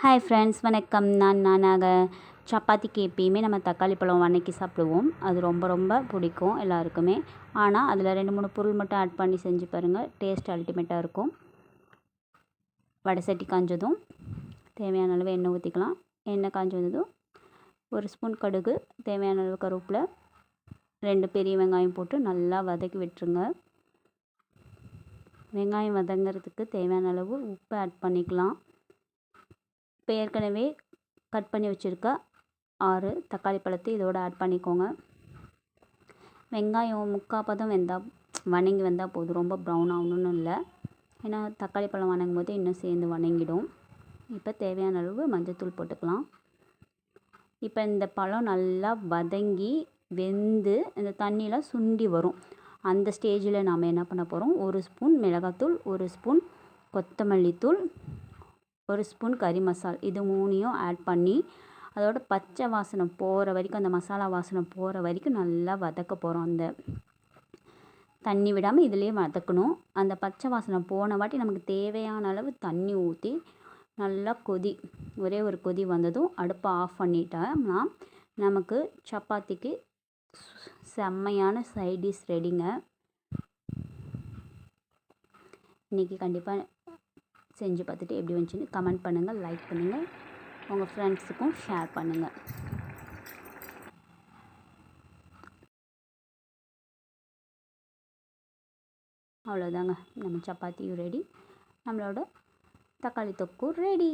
Hi friends, வணக்கம். நானாக சப்பாத்திக்கு எப்பயுமே நம்ம தக்காளி பழம் வதக்கி சாப்பிடுவோம். அது ரொம்ப ரொம்ப பிடிக்கும் எல்லாருக்குமே. ஆனால் அதில் 2-3 பொருள் மட்டும் ஆட் பண்ணி செஞ்சு பாருங்கள், டேஸ்ட் அல்டிமேட்டாக இருக்கும். வடை சட்டி காஞ்சதும் தேவையான அளவு எண்ணெய் ஊற்றிக்கலாம். எண்ணெய் காஞ்சி வந்ததும் 1 ஸ்பூன் கடுகு, தேவையான அளவு கருவேப்பிலை, 2 பெரிய வெங்காயம் போட்டு நல்லா வதக்கி விட்டுருங்க. வெங்காயம் வதங்கிறதுக்கு தேவையான அளவு உப்பு ஆட் பண்ணிக்கலாம். இப்போ ஏற்கனவே கட் பண்ணி வச்சுருக்க 6 தக்காளி பழத்தை இதோடு ஆட் பண்ணிக்கோங்க. வெங்காயம் முக்கால் பதம் வதங்கி வந்தால் போதும், ரொம்ப ப்ரௌன் ஆகணும்னு இல்லை. ஏன்னா தக்காளி பழம் வதங்கும் போது இன்னும் சேர்ந்து வதங்கிடும். இப்போ தேவையான அளவு மஞ்சள்தூள் போட்டுக்கலாம். இப்போ இந்த பழம் நல்லா வதங்கி வெந்து இந்த தண்ணியெலாம் சுண்டி வரும். அந்த ஸ்டேஜில் நாம் என்ன பண்ண போகிறோம், 1 ஸ்பூன் மிளகாத்தூள், 1 ஸ்பூன் கொத்தமல்லி தூள், 1 ஸ்பூன் கறி மசால், இது 3ஐயும் ஆட் பண்ணி அதோட பச்சை வாசனை போகிற வரைக்கும், அந்த மசாலா வாசனை போகிற வரைக்கும் நல்லா வதக்க போகிறோம். அந்த தண்ணி விடாமல் இதிலே வதக்கணும். அந்த பச்சை வாசனை போன வாட்டி நமக்கு தேவையான அளவு தண்ணி ஊற்றி நல்லா ஒரே ஒரு கொதி வந்ததும் அடுப்பை ஆஃப் பண்ணிட்டோம்னா நமக்கு சப்பாத்திக்கு செம்மையான சைட் டிஷ் ரெடிங்க. இன்றைக்கி கண்டிப்பாக செஞ்சு பார்த்துட்டு எப்படி வந்துச்சுன்னு கமெண்ட் பண்ணுங்கள், லைக் பண்ணுங்கள், உங்கள் ஃப்ரெண்ட்ஸுக்கும் ஷேர் பண்ணுங்கள். அவ்வளோதாங்க, நம்ம சப்பாத்தியும் ரெடி, நம்மளோட தக்காளி தொக்கும் ரெடி.